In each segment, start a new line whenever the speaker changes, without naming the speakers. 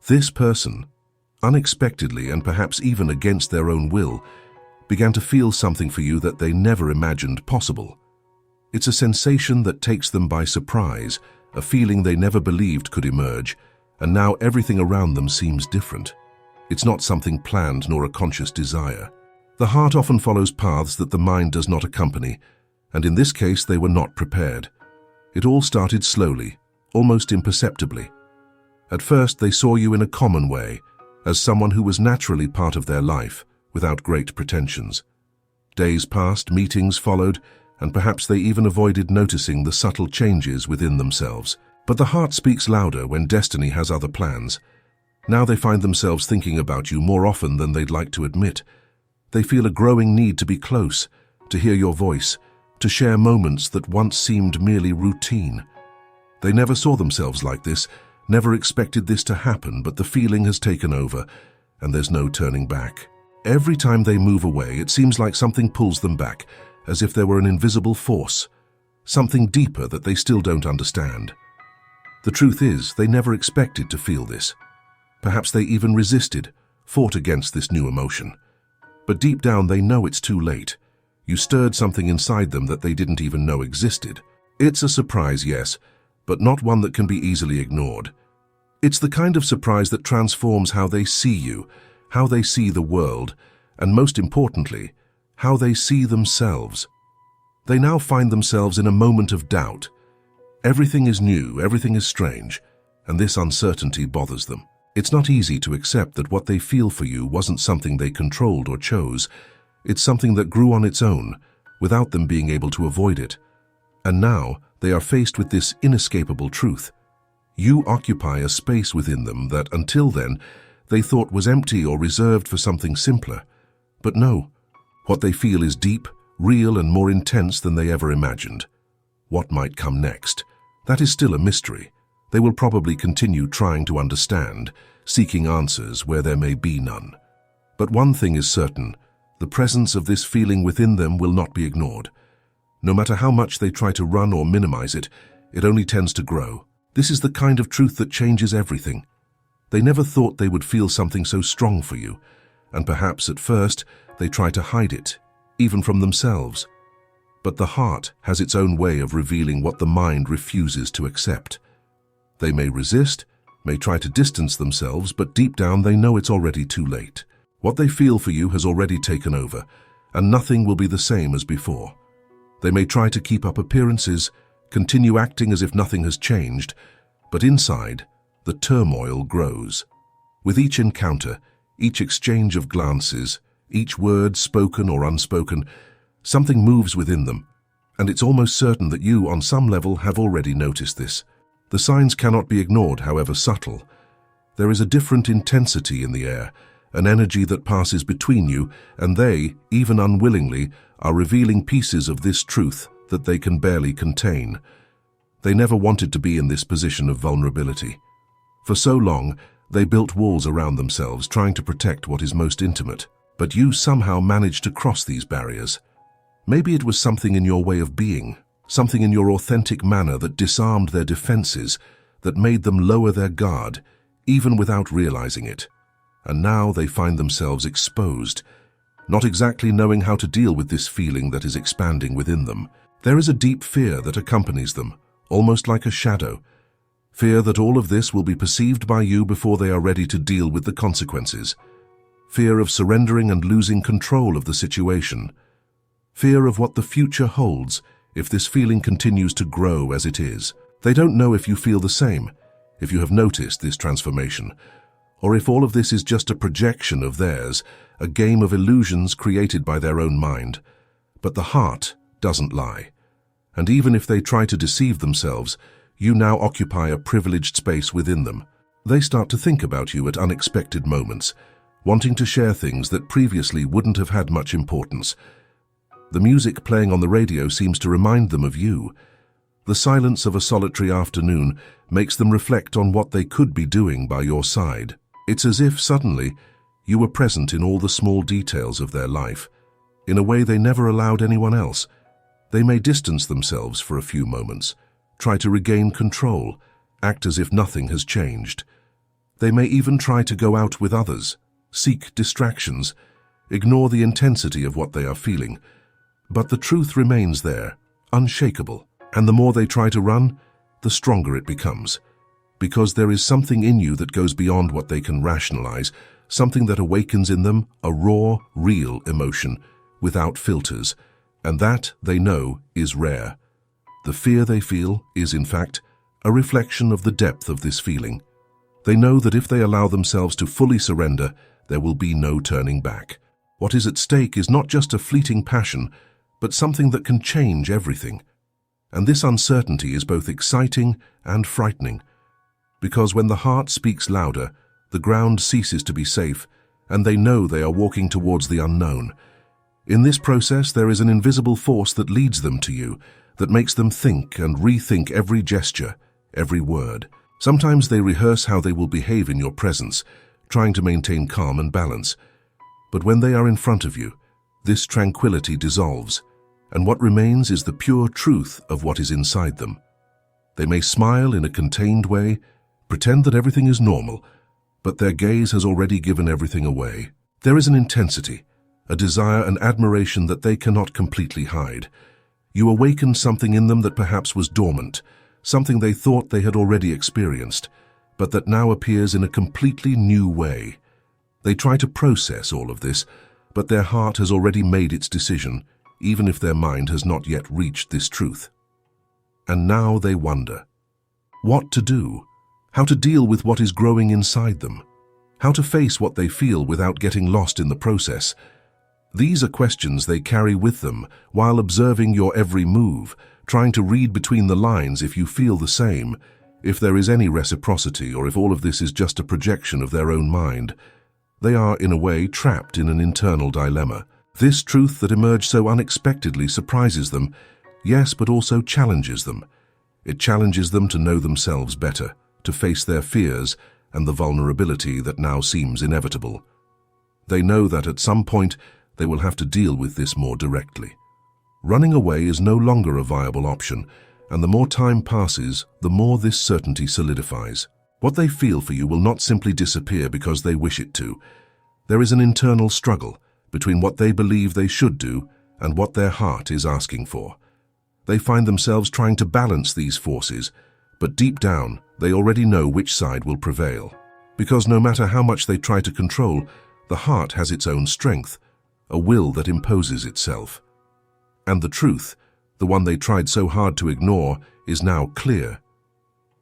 This person, unexpectedly and perhaps even against their own will, began to feel something for you that they never imagined possible. It's a sensation that takes them by surprise, a feeling they never believed could emerge, and now everything around them seems different. It's not something planned nor a conscious desire. The heart often follows paths that the mind does not accompany, and in this case they were not prepared. It all started slowly, almost imperceptibly. At first they saw you in a common way, as someone who was naturally part of their life, without great pretensions. Days passed, meetings followed, and perhaps they even avoided noticing the subtle changes within themselves. But the heart speaks louder when destiny has other plans. Now they find themselves thinking about you more often than they'd like to admit. They feel a growing need to be close, to hear your voice, to share moments that once seemed merely routine. They never saw themselves like this, never expected this to happen, but the feeling has taken over, and there's no turning back. Every time they move away, it seems like something pulls them back, as if there were an invisible force, something deeper that they still don't understand. The truth is, they never expected to feel this. Perhaps they even resisted, fought against this new emotion. But deep down they know it's too late. You stirred something inside them that they didn't even know existed. It's a surprise, yes, but not one that can be easily ignored. It's the kind of surprise that transforms how they see you, how they see the world, and most importantly, how they see themselves. They now find themselves in a moment of doubt. Everything is new, everything is strange, and this uncertainty bothers them. It's not easy to accept that what they feel for you wasn't something they controlled or chose. It's something that grew on its own, without them being able to avoid it. And now they are faced with this inescapable truth. You occupy a space within them that, until then, they thought was empty or reserved for something simpler. But no, what they feel is deep, real, and more intense than they ever imagined. What might come next? That is still a mystery. They will probably continue trying to understand, seeking answers where there may be none. But one thing is certain, the presence of this feeling within them will not be ignored. No matter how much they try to run or minimize it, it only tends to grow. This is the kind of truth that changes everything. They never thought they would feel something so strong for you, and perhaps at first they try to hide it, even from themselves. But the heart has its own way of revealing what the mind refuses to accept. They may resist, may try to distance themselves, but deep down they know it's already too late. What they feel for you has already taken over, and nothing will be the same as before. They may try to keep up appearances, continue acting as if nothing has changed, but inside, the turmoil grows. With each encounter, each exchange of glances, each word spoken or unspoken, something moves within them, and it's almost certain that you, on some level, have already noticed this. The signs cannot be ignored, however subtle. There is a different intensity in the air, an energy that passes between you, and they, even unwillingly, are revealing pieces of this truth that they can barely contain. They never wanted to be in this position of vulnerability. For so long, they built walls around themselves, trying to protect what is most intimate. But you somehow managed to cross these barriers. Maybe it was something in your way of being, something in your authentic manner that disarmed their defenses, that made them lower their guard, even without realizing it. And now they find themselves exposed, not exactly knowing how to deal with this feeling that is expanding within them. There is a deep fear that accompanies them, almost like a shadow. Fear that all of this will be perceived by you before they are ready to deal with the consequences. Fear of surrendering and losing control of the situation. Fear of what the future holds if this feeling continues to grow as it is. They don't know if you feel the same, if you have noticed this transformation, or if all of this is just a projection of theirs, a game of illusions created by their own mind. But the heart doesn't lie. And even if they try to deceive themselves, you now occupy a privileged space within them. They start to think about you at unexpected moments, wanting to share things that previously wouldn't have had much importance. The music playing on the radio seems to remind them of you. The silence of a solitary afternoon makes them reflect on what they could be doing by your side. It's as if suddenly you were present in all the small details of their life, in a way they never allowed anyone else. They may distance themselves for a few moments, try to regain control, act as if nothing has changed. They may even try to go out with others, seek distractions, ignore the intensity of what they are feeling. But the truth remains there, unshakable, and the more they try to run, the stronger it becomes. Because there is something in you that goes beyond what they can rationalize, something that awakens in them a raw, real emotion, without filters, and that, they know, is rare. The fear they feel is, in fact, a reflection of the depth of this feeling. They know that if they allow themselves to fully surrender, there will be no turning back. What is at stake is not just a fleeting passion, but something that can change everything. And this uncertainty is both exciting and frightening, because when the heart speaks louder, the ground ceases to be safe, and they know they are walking towards the unknown. In this process, there is an invisible force that leads them to you, that makes them think and rethink every gesture, every word. Sometimes they rehearse how they will behave in your presence, trying to maintain calm and balance. But when they are in front of you, this tranquility dissolves, and what remains is the pure truth of what is inside them. They may smile in a contained way, pretend that everything is normal, but their gaze has already given everything away. There is an intensity, a desire and admiration that they cannot completely hide. You awaken something in them that perhaps was dormant, something they thought they had already experienced, but that now appears in a completely new way. They try to process all of this, but their heart has already made its decision, even if their mind has not yet reached this truth. And now they wonder what to do, how to deal with what is growing inside them, how to face what they feel without getting lost in the process. These are questions they carry with them while observing your every move, trying to read between the lines if you feel the same, if there is any reciprocity, or if all of this is just a projection of their own mind. They are, in a way, trapped in an internal dilemma. This truth that emerged so unexpectedly surprises them, yes, but also challenges them. It challenges them to know themselves better, to face their fears and the vulnerability that now seems inevitable. They know that at some point they will have to deal with this more directly. Running away is no longer a viable option, and the more time passes, the more this certainty solidifies. What they feel for you will not simply disappear because they wish it to. There is an internal struggle between what they believe they should do and what their heart is asking for. They find themselves trying to balance these forces, but deep down, they already know which side will prevail. Because no matter how much they try to control, the heart has its own strength, a will that imposes itself. And the truth, the one they tried so hard to ignore, is now clear.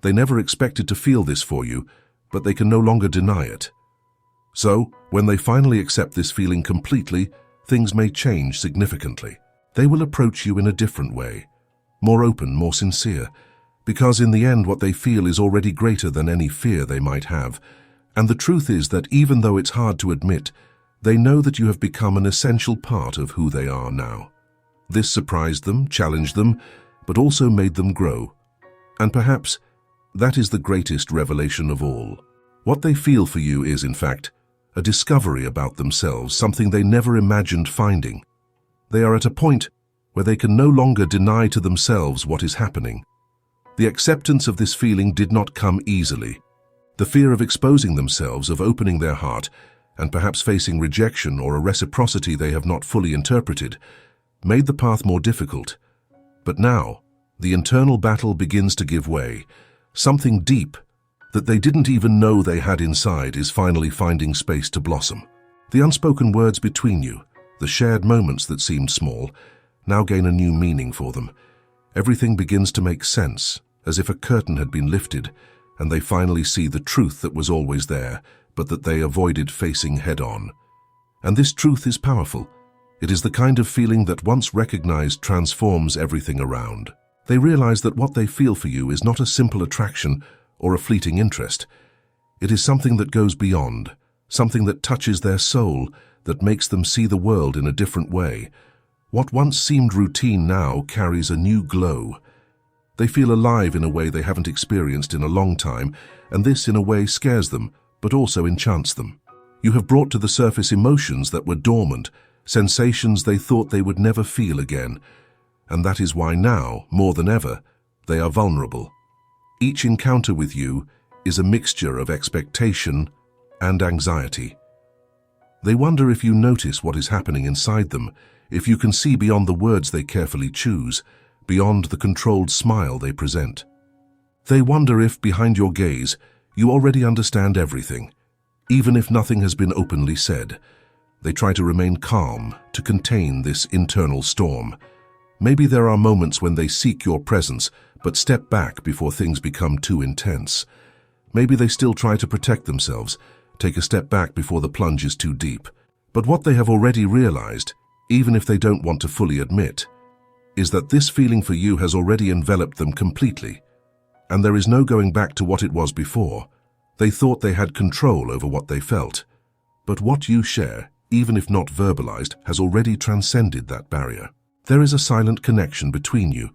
They never expected to feel this for you, but they can no longer deny it. So, when they finally accept this feeling completely, things may change significantly. They will approach you in a different way, more open, more sincere, because in the end what they feel is already greater than any fear they might have. And the truth is that even though it's hard to admit, they know that you have become an essential part of who they are now. This surprised them, challenged them, but also made them grow. And perhaps that is the greatest revelation of all. What they feel for you is, in fact, a discovery about themselves, something they never imagined finding. They are at a point where they can no longer deny to themselves what is happening. The acceptance of this feeling did not come easily. The fear of exposing themselves, of opening their heart, and perhaps facing rejection or a reciprocity they have not fully interpreted, made the path more difficult. But now, the internal battle begins to give way. Something deep that they didn't even know they had inside is finally finding space to blossom. The unspoken words between you, the shared moments that seemed small, now gain a new meaning for them. Everything begins to make sense, as if a curtain had been lifted, and they finally see the truth that was always there, but that they avoided facing head-on. And this truth is powerful. It is the kind of feeling that, once recognized, transforms everything around. They realize that what they feel for you is not a simple attraction or a fleeting interest. It is something that goes beyond, something that touches their soul, that makes them see the world in a different way. What once seemed routine now carries a new glow. They feel alive in a way they haven't experienced in a long time, and this in a way scares them, but also enchants them. You have brought to the surface emotions that were dormant, sensations they thought they would never feel again. And that is why now, more than ever, they are vulnerable. Each encounter with you is a mixture of expectation and anxiety. They wonder if you notice what is happening inside them, if you can see beyond the words they carefully choose, beyond the controlled smile they present. They wonder if, behind your gaze, you already understand everything, even if nothing has been openly said. They try to remain calm, to contain this internal storm. Maybe there are moments when they seek your presence, but step back before things become too intense. Maybe they still try to protect themselves, take a step back before the plunge is too deep. But what they have already realized, even if they don't want to fully admit, is that this feeling for you has already enveloped them completely, and there is no going back to what it was before. They thought they had control over what they felt, but what you share, even if not verbalized, has already transcended that barrier. There is a silent connection between you,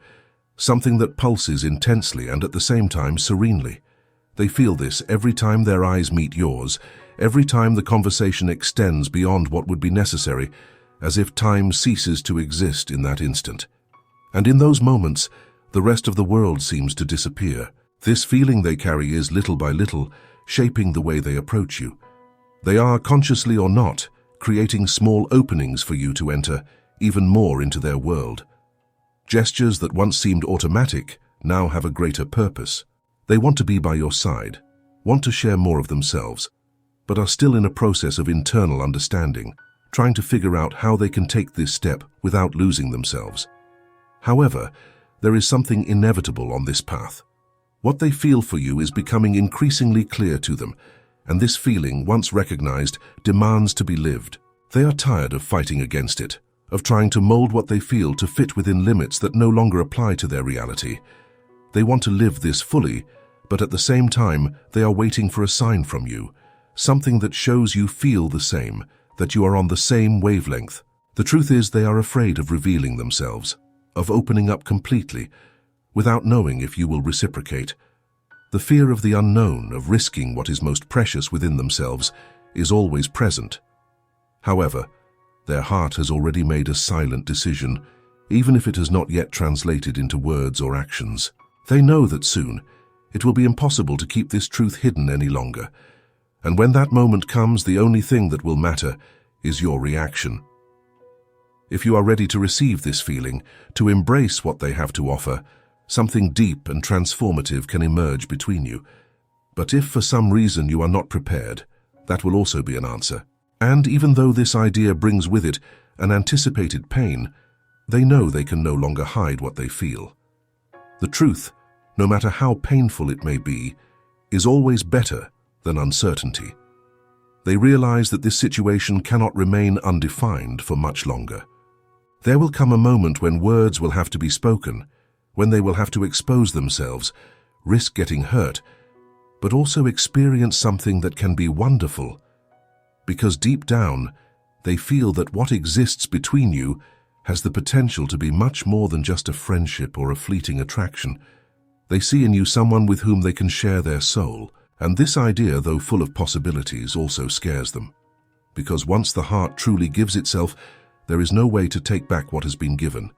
something that pulses intensely and at the same time serenely. They feel this every time their eyes meet yours, every time the conversation extends beyond what would be necessary, as if time ceases to exist in that instant. And in those moments, the rest of the world seems to disappear. This feeling they carry is, little by little, shaping the way they approach you. They are, consciously or not, creating small openings for you to enter even more into their world. Gestures that once seemed automatic now have a greater purpose. They want to be by your side, want to share more of themselves, but are still in a process of internal understanding, trying to figure out how they can take this step without losing themselves. However, there is something inevitable on this path. What they feel for you is becoming increasingly clear to them, and this feeling, once recognized, demands to be lived. They are tired of fighting against it, of trying to mold what they feel to fit within limits that no longer apply to their reality. They want to live this fully, but at the same time, they are waiting for a sign from you, something that shows you feel the same, that you are on the same wavelength. The truth is, they are afraid of revealing themselves, of opening up completely, without knowing if you will reciprocate. The fear of the unknown, of risking what is most precious within themselves, is always present. However, their heart has already made a silent decision, even if it has not yet translated into words or actions. They know that soon it will be impossible to keep this truth hidden any longer, and when that moment comes, the only thing that will matter is your reaction. If you are ready to receive this feeling, to embrace what they have to offer, something deep and transformative can emerge between you. But if for some reason you are not prepared, that will also be an answer. And even though this idea brings with it an anticipated pain, they know they can no longer hide what they feel. The truth, no matter how painful it may be, is always better than uncertainty. They realize that this situation cannot remain undefined for much longer. There will come a moment when words will have to be spoken, when they will have to expose themselves, risk getting hurt, but also experience something that can be wonderful. Because deep down, they feel that what exists between you has the potential to be much more than just a friendship or a fleeting attraction. They see in you someone with whom they can share their soul, and this idea, though full of possibilities, also scares them. Because once the heart truly gives itself, there is no way to take back what has been given.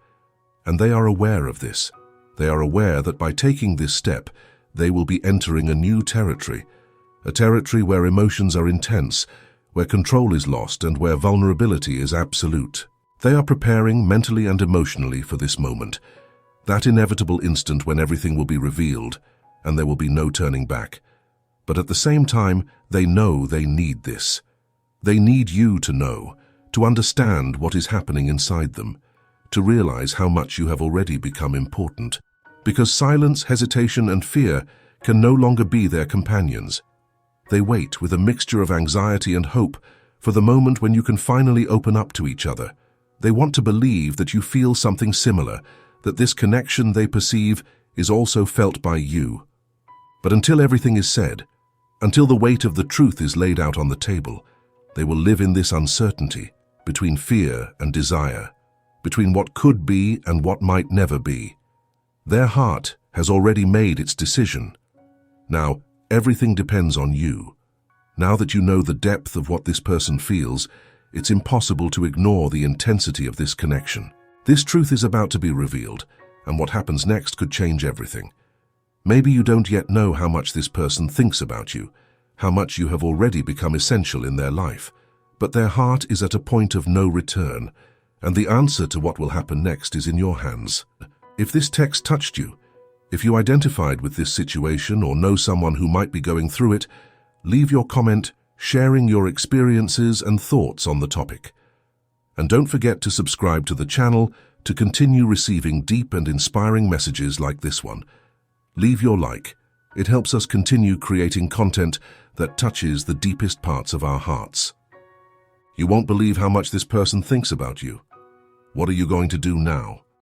And they are aware of this. They are aware that by taking this step, they will be entering a new territory, a territory where emotions are intense, where control is lost, and where vulnerability is absolute. They are preparing mentally and emotionally for this moment, that inevitable instant when everything will be revealed and there will be no turning back. But at the same time, they know they need this. They need you to know, to understand what is happening inside them, to realize how much you have already become important. Because silence, hesitation, and fear can no longer be their companions. They wait with a mixture of anxiety and hope for the moment when you can finally open up to each other. They want to believe that you feel something similar, that this connection they perceive is also felt by you. But until everything is said, until the weight of the truth is laid out on the table, they will live in this uncertainty between fear and desire, between what could be and what might never be. Their heart has already made its decision. Now, everything depends on you. Now that you know the depth of what this person feels, it's impossible to ignore the intensity of this connection. This truth is about to be revealed, and what happens next could change everything. Maybe you don't yet know how much this person thinks about you, how much you have already become essential in their life, but their heart is at a point of no return, and the answer to what will happen next is in your hands. If this text touched you, if you identified with this situation or know someone who might be going through it, leave your comment sharing your experiences and thoughts on the topic. And don't forget to subscribe to the channel to continue receiving deep and inspiring messages like this one. Leave your like. It helps us continue creating content that touches the deepest parts of our hearts. You won't believe how much this person thinks about you. What are you going to do now?